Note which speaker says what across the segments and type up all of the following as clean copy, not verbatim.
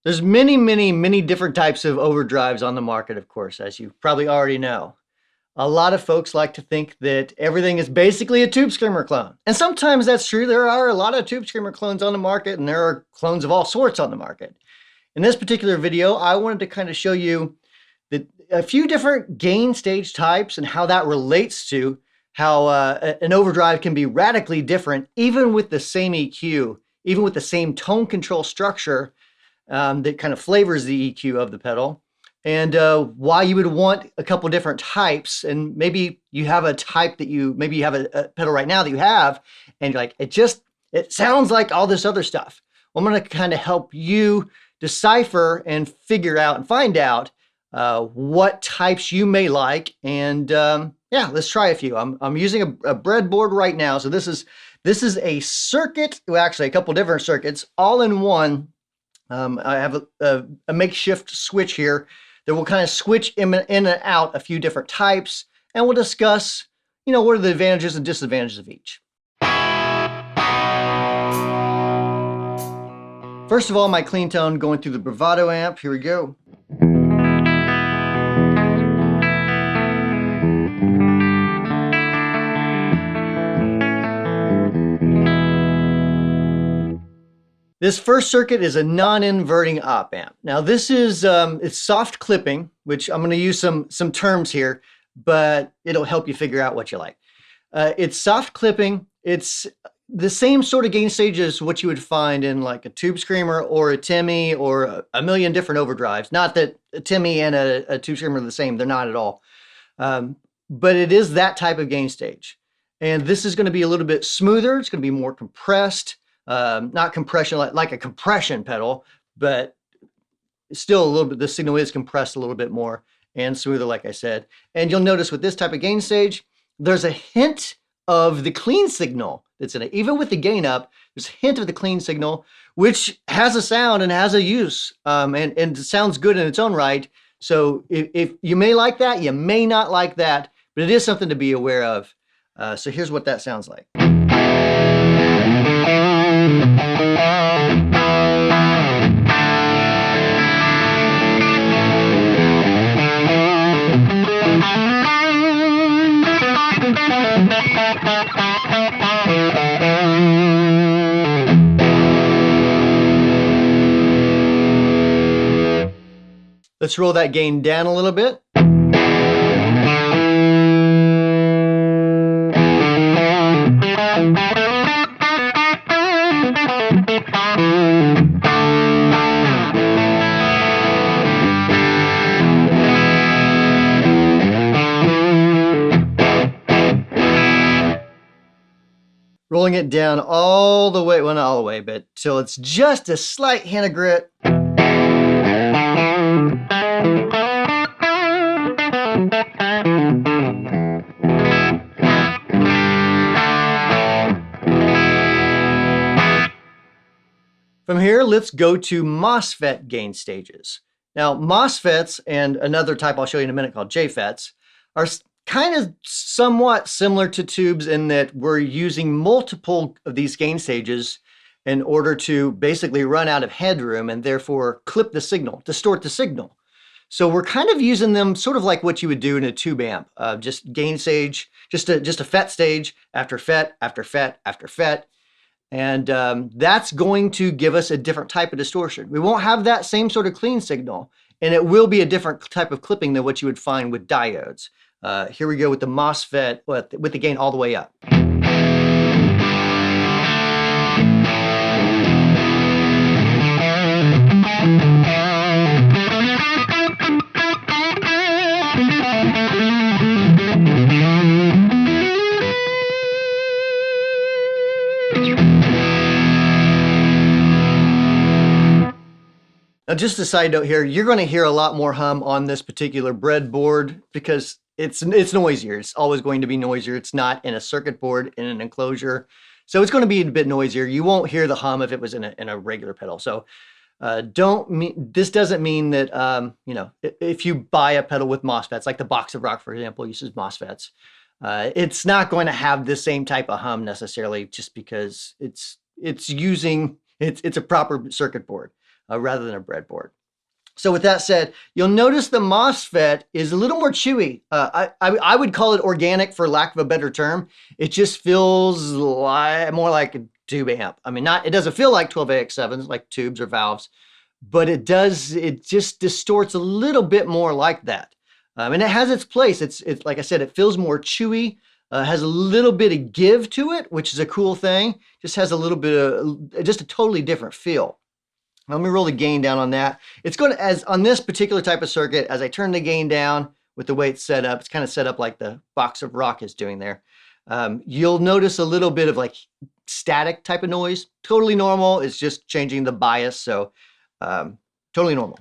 Speaker 1: There's many different types of overdrives on the market, of course, as you probably already know. A lot of folks like to think that everything is basically a tube screamer clone. And sometimes that's true. There are a lot of tube screamer clones on the market, and there are clones of all sorts on the market. In this particular video, I wanted to kind of show you a few different gain stage types and how that relates to how an overdrive can be radically different, even with the same EQ, even with the same tone control structure that kind of flavors the EQ of the pedal, and why you would want a couple different types. And maybe you have a type that maybe you have a pedal right now that you have, and you're like, it sounds like all this other stuff. Well, I'm going to kind of help you decipher and figure out and find out what types you may like. And yeah, let's try a few. I'm using a breadboard right now. So this is a circuit, well, actually a couple different circuits all in one. I have a makeshift switch here that will kind of switch in and out a few different types, and we'll discuss, what are the advantages and disadvantages of each. First of all, my clean tone going through the Bravado amp. Here we go. This first circuit is a non-inverting op amp. Now this is it's soft clipping, which I'm going to use some terms here, but it'll help you figure out what you like. It's soft clipping. It's the same sort of gain stage as what you would find in like a tube screamer or a Timmy or a million different overdrives. Not that a Timmy and a tube screamer are the same. They're not at all. But it is that type of gain stage. And this is going to be a little bit smoother. It's going to be more compressed. Not compression like a compression pedal, but still a little bit, the signal is compressed a little bit more and smoother, like I said. And you'll notice with this type of gain stage, there's a hint of the clean signal that's in it. Even with the gain up, there's a hint of the clean signal, which has a sound and has a use, and it sounds good in its own right. So if you may like that, you may not like that, but it is something to be aware of. So here's what that sounds like. Let's roll that gain down a little bit. Rolling it down all the way, well, not all the way, but till it's just a slight hint of grit. From here, let's go to Mosfet gain stages. Now, Mosfets and another type I'll show you in a minute called JFETs are kind of somewhat similar to tubes in that we're using multiple of these gain stages in order to basically run out of headroom and therefore clip the signal, distort the signal. So we're kind of using them sort of like what you would do in a tube amp, just gain stage, just a FET stage after FET after FET after FET. And that's going to give us a different type of distortion. We won't have that same sort of clean signal, and it will be a different type of clipping than what you would find with diodes. Here we go with the Mosfet with the gain all the way up. Now, just a side note here, you're going to hear a lot more hum on this particular breadboard because it's noisier. It's always going to be noisier. It's not in a circuit board in an enclosure. So it's going to be a bit noisier. You won't hear the hum if it was in a regular pedal. So this doesn't mean that, if you buy a pedal with Mosfets, like the Box of Rock, for example, uses Mosfets, it's not going to have the same type of hum necessarily just because it's a proper circuit board. rather than a breadboard. So with that said, you'll notice the Mosfet is a little more chewy. I would call it organic for lack of a better term. It just feels more like a tube amp. I mean, it doesn't feel like 12AX7s, like tubes or valves, but it just distorts a little bit more like that. And it has its place. It's like I said, it feels more chewy, has a little bit of give to it, which is a cool thing. Just has a little bit of, just a totally different feel. Let me roll the gain down on that. It's going to, as on this particular type of circuit, as I turn the gain down with the way it's set up, it's kind of set up like the box of rock is doing there. You'll notice a little bit of like static type of noise. Totally normal. It's just changing the bias. So totally normal.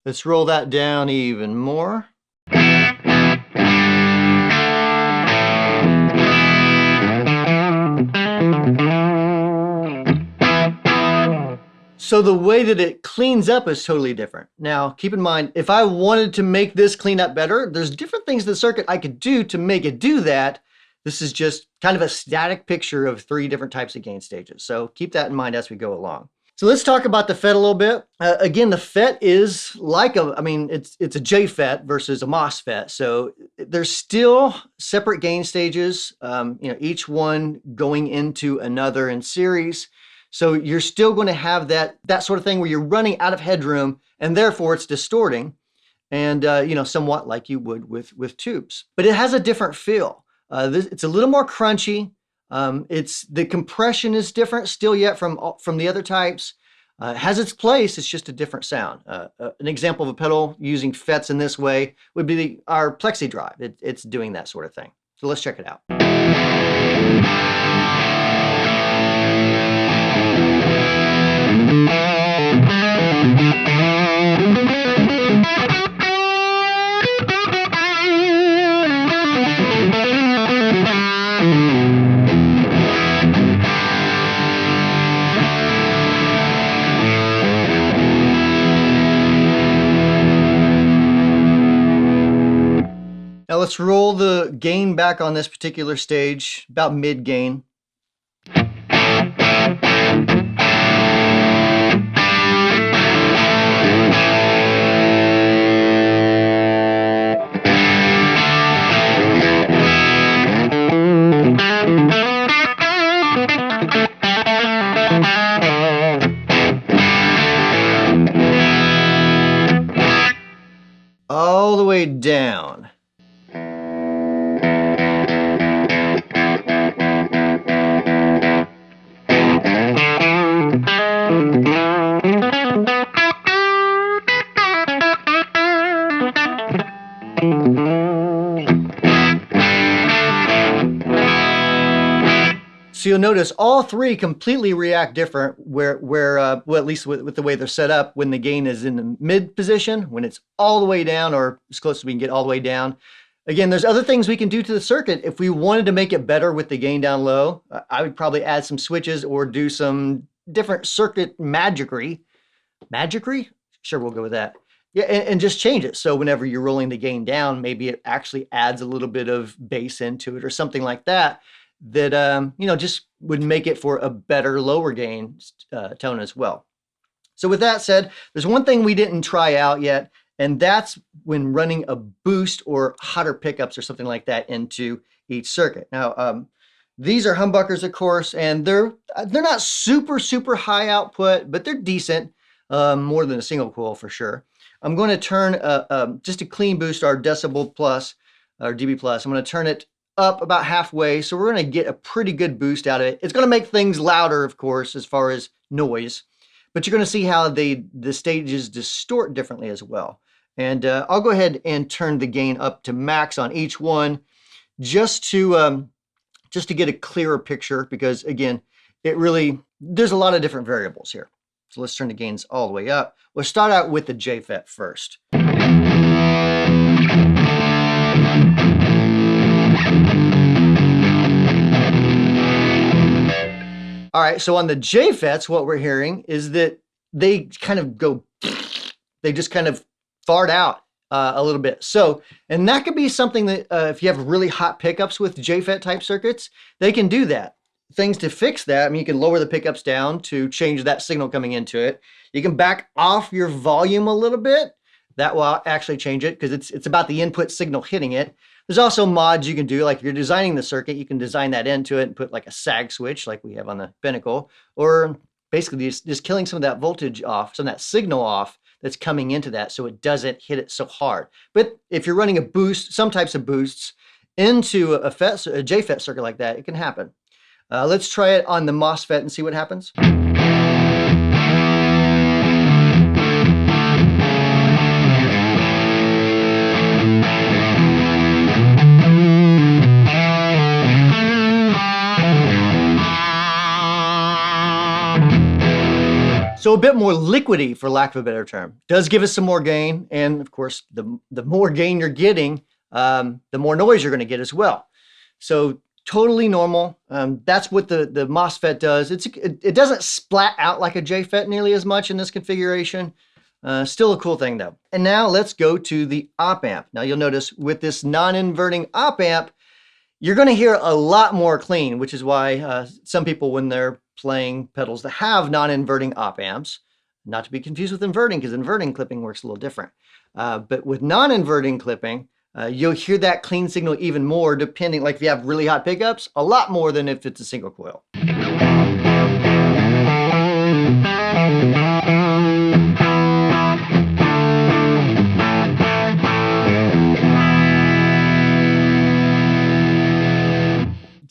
Speaker 1: Let's roll that down even more. So the way that it cleans up is totally different. Now, keep in mind, if I wanted to make this clean up better, there's different things in the circuit I could do to make it do that. This is just kind of a static picture of 3 different types of gain stages. So keep that in mind as we go along. So let's talk about the FET a little bit. Again, the FET is like it's a JFET versus a Mosfet. So there's still separate gain stages, each one going into another in series. So you're still going to have that sort of thing where you're running out of headroom and therefore it's distorting and, somewhat like you would with tubes. But it has a different feel. It's a little more crunchy. The compression is different still yet from the other types. It has its place, it's just a different sound. An example of a pedal using FETs in this way would be our Plexi Drive. It's doing that sort of thing. So let's check it out. Now let's roll the gain back on this particular stage, about mid-gain. All the way down. So you'll notice all 3 completely react different well, at least with the way they're set up, when the gain is in the mid position, when it's all the way down or as close as we can get all the way down. Again, there's other things we can do to the circuit. If we wanted to make it better with the gain down low, I would probably add some switches or do some different circuit magicry. Magicry? Sure, we'll go with that. Yeah, and just change it. So whenever you're rolling the gain down, maybe it actually adds a little bit of bass into it or something like that. That, just would make it for a better lower gain tone as well. So with that said, there's one thing we didn't try out yet, and that's when running a boost or hotter pickups or something like that into each circuit. Now, these are humbuckers, of course, and they're not super, super high output, but they're decent, more than a single coil for sure. I'm going to turn just a clean boost, our decibel plus, or dB plus. I'm going to turn it up about halfway, so we're going to get a pretty good boost out of it. It's going to make things louder, of course, as far as noise, but you're going to see how the stages distort differently as well. And I'll go ahead and turn the gain up to max on each one, just to get a clearer picture, because again, there's a lot of different variables here. So let's turn the gains all the way up. We'll start out with the JFET first. All right, so on the JFETs, what we're hearing is that they kind of go, they just kind of fart out a little bit. So, and that could be something that if you have really hot pickups with JFET type circuits, they can do that. Things to fix that, I mean, you can lower the pickups down to change that signal coming into it. You can back off your volume a little bit. That will actually change it because it's about the input signal hitting it. There's also mods you can do, like if you're designing the circuit, you can design that into it and put like a sag switch like we have on the Pinnacle, or basically just killing some of that voltage off, some of that signal off that's coming into that so it doesn't hit it so hard. But if you're running a boost, some types of boosts into a JFET circuit like that, it can happen. Let's try it on the Mosfet and see what happens. So a bit more liquidy, for lack of a better term. Does give us some more gain, and of course, the more gain you're getting, the more noise you're going to get as well. So totally normal. That's what the Mosfet does. It doesn't splat out like a JFET nearly as much in this configuration. Still a cool thing though. And now let's go to the op amp. Now you'll notice with this non-inverting op amp, you're going to hear a lot more clean, which is why some people, when they're playing pedals that have non-inverting op amps, not to be confused with inverting, because inverting clipping works a little different. But with non-inverting clipping, you'll hear that clean signal even more, depending, like if you have really hot pickups, a lot more than if it's a single coil.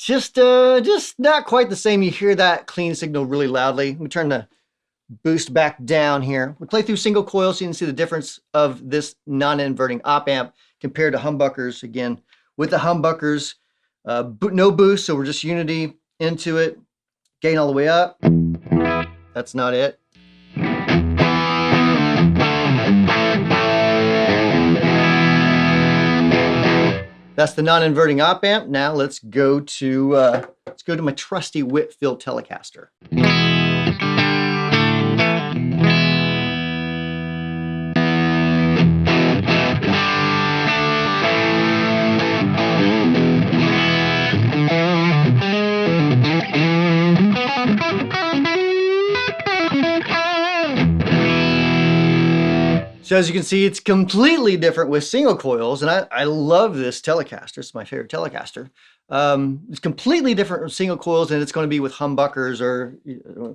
Speaker 1: Just not quite the same. You hear that clean signal really loudly. Let me turn the boost back down here. We play through single coils so you can see the difference of this non-inverting op amp compared to humbuckers. Again, with the humbuckers, no boost, so we're just unity into it. Gain all the way up. That's not it. That's the non-inverting op amp. Now let's go to my trusty Whitfield Telecaster. So as you can see, it's completely different with single coils, and I love this Telecaster. It's my favorite Telecaster. It's completely different with single coils than it's going to be with humbuckers, or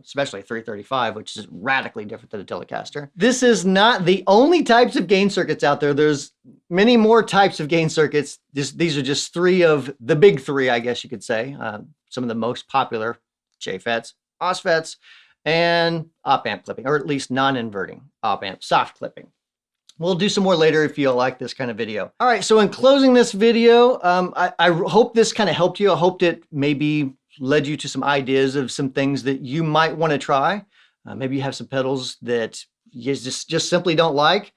Speaker 1: especially a 335, which is radically different than a Telecaster. This is not the only types of gain circuits out there. There's many more types of gain circuits. These are just three of the big three, I guess you could say. Some of the most popular: JFETs, Mosfets, and op amp clipping, or at least non-inverting op amp soft clipping. We'll do some more later if you like this kind of video. All right, so in closing this video, I hope this kind of helped you. I hope it maybe led you to some ideas of some things that you might want to try. Maybe you have some pedals that you just simply don't like,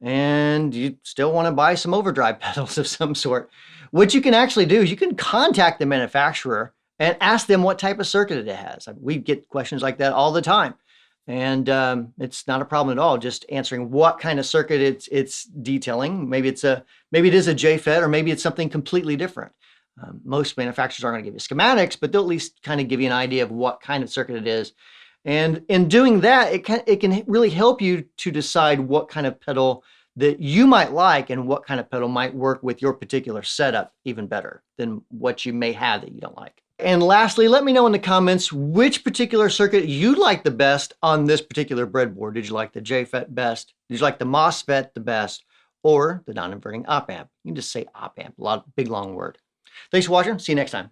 Speaker 1: and you still want to buy some overdrive pedals of some sort. What you can actually do is you can contact the manufacturer and ask them what type of circuit it has. We get questions like that all the time. And it's not a problem at all, just answering what kind of circuit it's detailing. Maybe it is a JFET, or maybe it's something completely different. Most manufacturers aren't going to give you schematics, but they'll at least kind of give you an idea of what kind of circuit it is. And in doing that, it can really help you to decide what kind of pedal that you might like and what kind of pedal might work with your particular setup even better than what you may have that you don't like. And lastly, let me know in the comments which particular circuit you like the best on this particular breadboard. Did you like the JFET best? Did you like the Mosfet the best? Or the non-inverting op amp? You can just say op amp, big long word. Thanks for watching. See you next time.